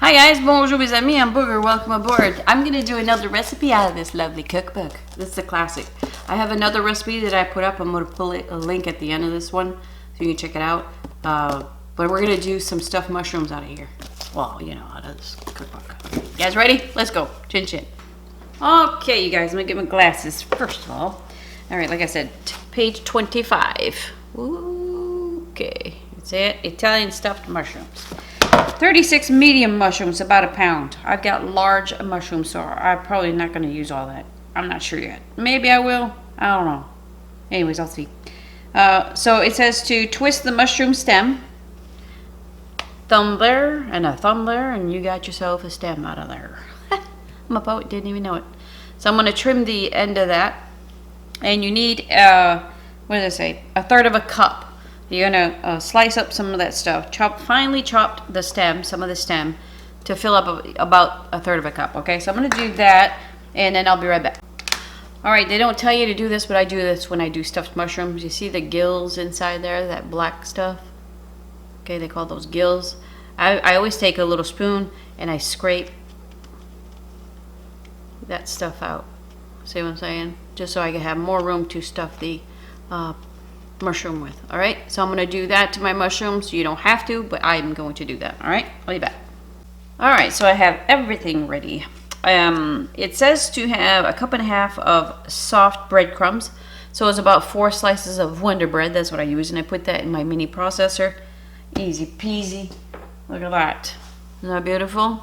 Hi guys, bonjour mes amis, I'm Booger, welcome aboard. I'm going to do another recipe out of this lovely cookbook. This is a classic. I have another recipe that I put up. I'm going to pull a link at the end of this one so you can check it out. But we're going to do some stuffed mushrooms out of here. Well, you know, out of this cookbook. Okay. You guys ready? Let's go. Chin chin. Okay, you guys, I'm going to get my glasses first of all. Alright, like I said, page 25. Okay, that's it. Italian stuffed mushrooms. 36 medium mushrooms, about a pound. I've got large mushrooms, so I'm probably not going to use all that. I'm not sure yet. Maybe I will. I don't know. Anyways, I'll see. So it says to twist the mushroom stem. Thumb there and a thumb there, and you got yourself a stem out of there. I'm a poet, didn't even know it. So I'm going to trim the end of that. And you need, what does it say? A third of a cup. You're gonna slice up some of that stuff. Finely chopped the stem, some of the stem, to fill up about a third of a cup. Okay, so I'm gonna do that, and then I'll be right back. All right, they don't tell you to do this, but I do this when I do stuffed mushrooms. You see the gills inside there, that black stuff? Okay, they call those gills. I always take a little spoon and I scrape that stuff out. See what I'm saying? Just so I can have more room to stuff the mushroom with. All right, so I'm going to do that to my mushrooms. You don't have to, but I'm going to do that. All right, I'll be back. All right, so I have everything ready. It says to have a cup and a half of soft breadcrumbs. So it's about 4 slices of Wonder Bread. That's what I use, and I put that in my mini processor. Easy peasy. Look at that. Isn't that beautiful?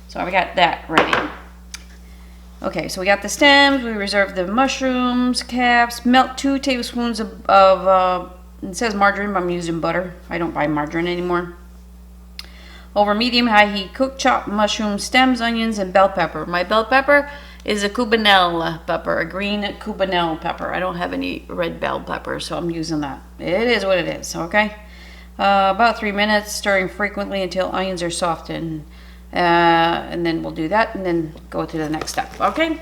So I got that ready. Okay, so we got the stems, we reserve the mushrooms, caps, melt 2 tablespoons of it says margarine, but I'm using butter. I don't buy margarine anymore. Over medium-high heat, cook chopped mushrooms, stems, onions, and bell pepper. My bell pepper is a Cubanelle pepper, a green Cubanelle pepper. I don't have any red bell pepper, so I'm using that. It is what it is, okay? About 3 minutes, stirring frequently until onions are softened. And then we'll do that and then go to the next step. Okay,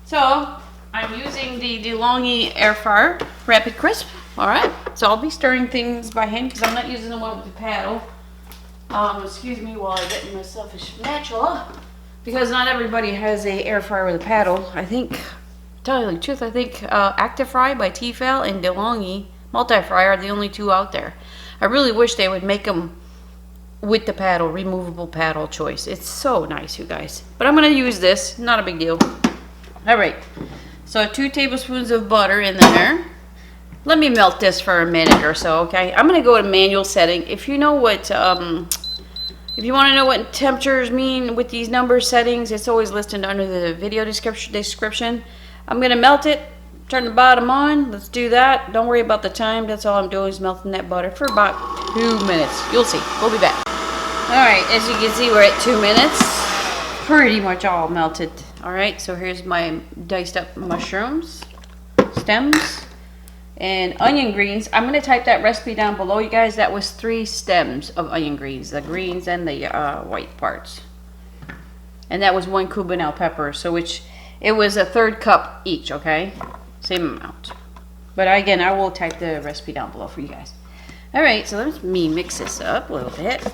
so I'm using the DeLonghi air fryer rapid crisp. All right, so I'll be stirring things by hand because I'm not using the one with the paddle. Excuse me while I get myself a spatula, because not everybody has a air fryer with a paddle. I think, to tell you the truth, I think Actifry by Tefal and DeLonghi multi-fry are the only 2 out there. I really wish they would make them with the paddle, removable paddle choice. It's so nice, you guys. But I'm going to use this. Not a big deal. All right. So 2 tablespoons of butter in there. Let me melt this for a minute or so, okay? I'm going to go to manual setting. If you know what, if you want to know what temperatures mean with these number settings, it's always listed under the video description. I'm going to melt it. Turn the bottom on. Let's do that. Don't worry about the time. That's all I'm doing is melting that butter for about 2 minutes. You'll see. We'll be back. Alright, as you can see, we're at 2 minutes. Pretty much all melted. Alright, so here's my diced up mushrooms, stems, and onion greens. I'm going to type that recipe down below, you guys. That was 3 stems of onion greens, the greens and the white parts. And that was 1 Cubanelle pepper, so it was a 1/3 cup each, okay? Same amount. But again, I will type the recipe down below for you guys. Alright, so let me mix this up a little bit.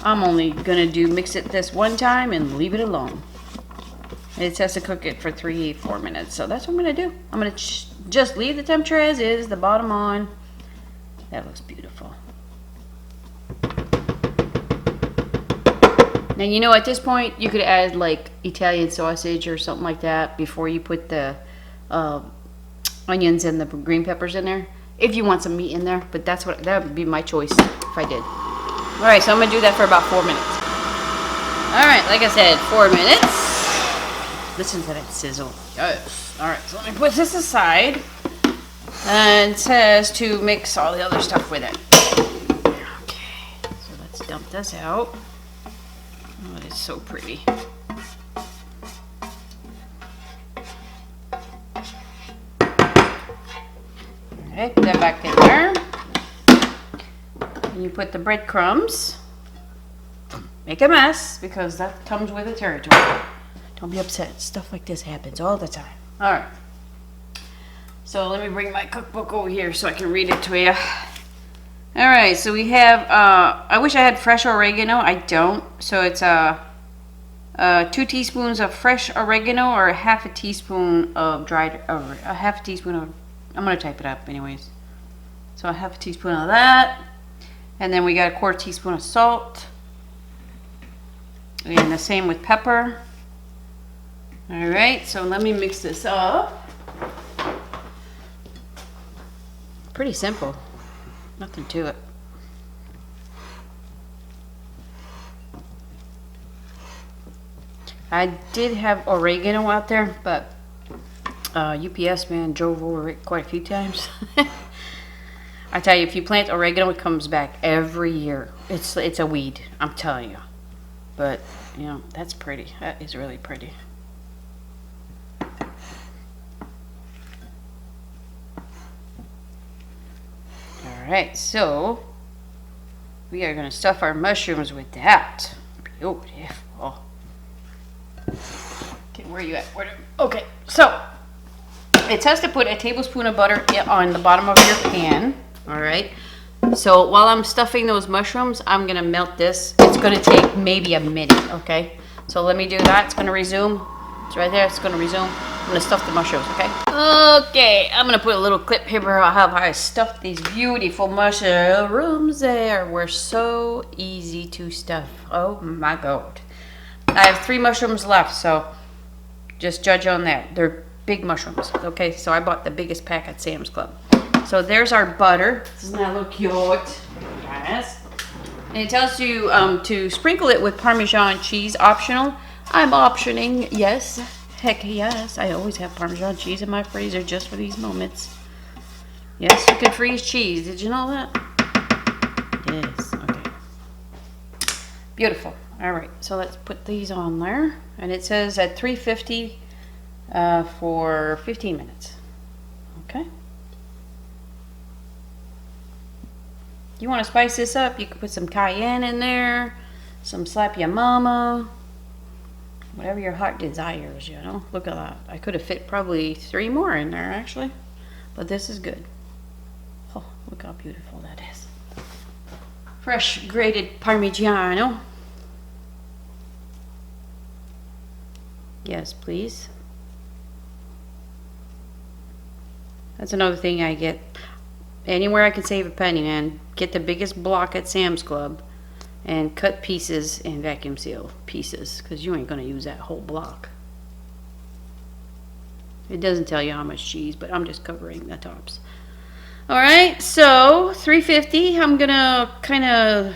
I'm only going to mix it this one time and leave it alone. It says to cook it for 3-4 minutes. So that's what I'm going to do. I'm going to just leave the temperature as is, the bottom on. That looks beautiful. Now, you know, at this point, you could add like Italian sausage or something like that before you put the onions and the green peppers in there. If you want some meat in there, but that would be my choice if I did. All right, so I'm gonna do that for about 4 minutes. All right, like I said, 4 minutes. Listen to that sizzle. Yes. All right, so let me put this aside. And it says to mix all the other stuff with it. Okay, so let's dump this out. Oh, it is so pretty. Okay, put that back in there. And you put the breadcrumbs. Make a mess because that comes with the territory. Don't be upset. Stuff like this happens all the time. All right. So let me bring my cookbook over here so I can read it to you. All right, so we have, I wish I had fresh oregano. I don't. So it's 2 teaspoons of fresh oregano or a half a teaspoon of dried, a half a teaspoon of, I'm going to type it up anyways. So a half a teaspoon of that. And then we got a 1/4 teaspoon of salt. And the same with pepper. All right, so let me mix this up. Pretty simple. Nothing to it. I did have oregano out there, but UPS man drove over it quite a few times. I tell you, if you plant oregano, it comes back every year. It's a weed, I'm telling you. But, you know, that's pretty. That is really pretty. Alright, so we are going to stuff our mushrooms with that. Beautiful. Okay, where are you at? Okay, so it says to put a tablespoon of butter on the bottom of your pan. Alright, so while I'm stuffing those mushrooms, I'm going to melt this. It's going to take maybe a minute, okay? So let me do that. It's going to resume. It's right there. It's going to resume. I'm going to stuff the mushrooms, okay? Okay, I'm going to put a little clip here of how I stuffed these beautiful mushrooms there. We're so easy to stuff. Oh my God. I have 3 mushrooms left, so just judge on that. They're big mushrooms, okay? So I bought the biggest pack at Sam's Club. So there's our butter. Doesn't that look cute? Yes. And it tells you to sprinkle it with Parmesan cheese, optional. I'm optioning, yes. Heck yes, I always have Parmesan cheese in my freezer just for these moments. Yes, you can freeze cheese. Did you know that? Yes, okay. Beautiful. All right, so let's put these on there. And it says at 350 for 15 minutes. Okay. You want to spice this up, you can put some cayenne in there, some slap ya mama. Whatever your heart desires, you know. Look at that. I could have fit probably 3 more in there, actually. But this is good. Oh, look how beautiful that is. Fresh grated Parmigiano. Yes, please. That's another thing I get. Anywhere I can save a penny, man. Get the biggest block at Sam's Club. And cut pieces and vacuum seal pieces, because you ain't going to use that whole block. It doesn't tell you how much cheese, but I'm just covering the tops. Alright, so 350. I'm going to kind of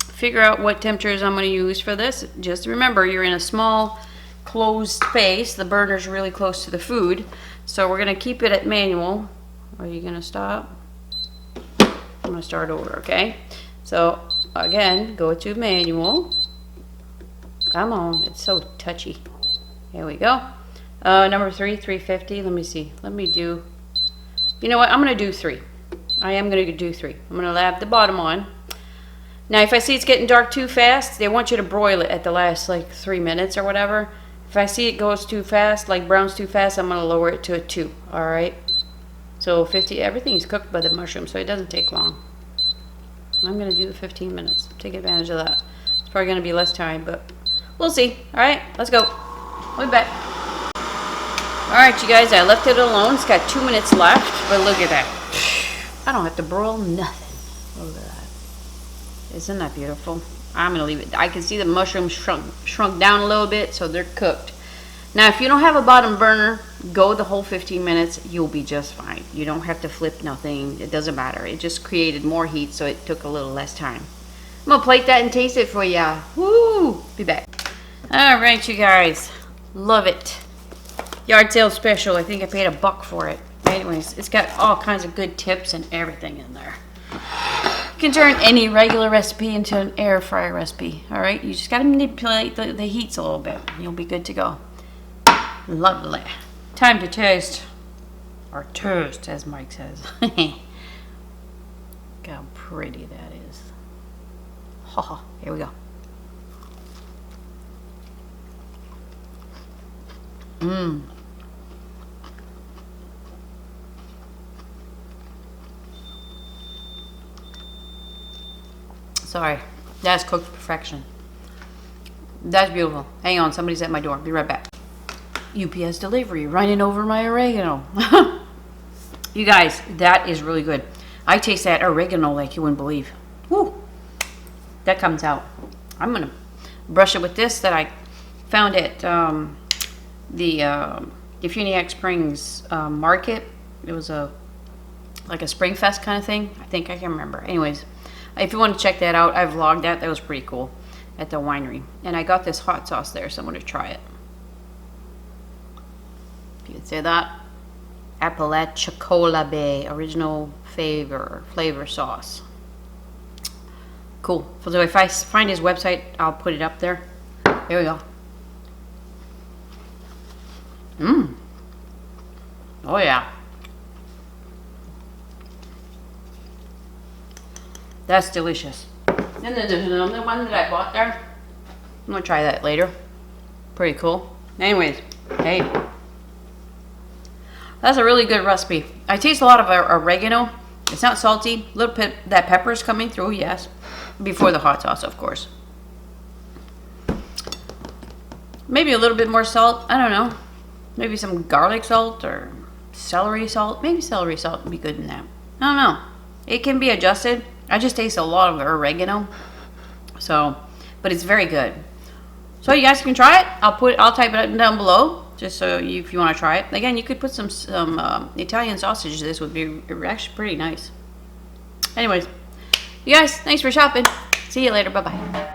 figure out what temperatures I'm going to use for this. Just remember, you're in a small, closed space. The burner's really close to the food. So we're going to keep it at manual. Are you going to stop? I'm going to start over, okay? So again, go to manual. Come on, it's so touchy. Here we go. Number 3, 350. Let me see. Let me do, you know what? I'm going to do 3. I am going to do 3. I'm going to have the bottom on. Now, if I see it's getting dark too fast, they want you to broil it at the last, like, 3 minutes or whatever. If I see it goes too fast, like browns too fast, I'm going to lower it to a 2. All right? So 50, everything's cooked by the mushroom, so it doesn't take long. I'm going to do the 15 minutes. Take advantage of that. It's probably going to be less time, but we'll see. All right, let's go. We'll be back. All right, you guys, I left it alone. It's got 2 minutes left, but look at that. I don't have to broil nothing. Look at that. Isn't that beautiful? I'm going to leave it. I can see the mushrooms shrunk down a little bit, so they're cooked. Now, if you don't have a bottom burner, go the whole 15 minutes. You'll be just fine. You don't have to flip nothing. It doesn't matter. It just created more heat, so it took a little less time. I'm going to plate that and taste it for ya. Woo! Be back. All right, you guys. Love it. Yard sale special. I think I paid $1 for it. Anyways, it's got all kinds of good tips and everything in there. You can turn any regular recipe into an air fryer recipe. All right? You just got to manipulate the heats a little bit. You'll be good to go. Lovely. Time to taste. Or toast, as Mike says. Look how pretty that is. Ha, here we go. Mmm. Sorry. That's cooked to perfection. That's beautiful. Hang on, somebody's at my door. Be right back. UPS delivery, running over my oregano. You guys, that is really good. I taste that oregano like you wouldn't believe. Woo! That comes out. I'm gonna brush it with this that I found at the Defuniac Springs market. It was like a Spring Fest kind of thing. I think I can remember. Anyways, if you want to check that out, I vlogged that. That was pretty cool at the winery. And I got this hot sauce there, so I'm gonna try it. If you could say that. Apalachicola Bay original flavor sauce. Cool. So if I find his website, I'll put it up there. There we go. Mmm. Oh yeah. That's delicious. And then there's another one that I bought there. I'm gonna try that later. Pretty cool. Anyways, hey. That's a really good recipe. I taste a lot of oregano. It's not salty. A little bit, that pepper's coming through, yes. Before the hot sauce, of course. Maybe a little bit more salt. I don't know. Maybe some garlic salt or celery salt. Maybe celery salt would be good in that. I don't know. It can be adjusted. I just taste a lot of oregano. So, but it's very good. So you guys can try it. I'll type it down below. Just so if you want to try it. Again, you could put some Italian sausage. This would be actually pretty nice. Anyways, you guys, thanks for shopping. See you later. Bye-bye.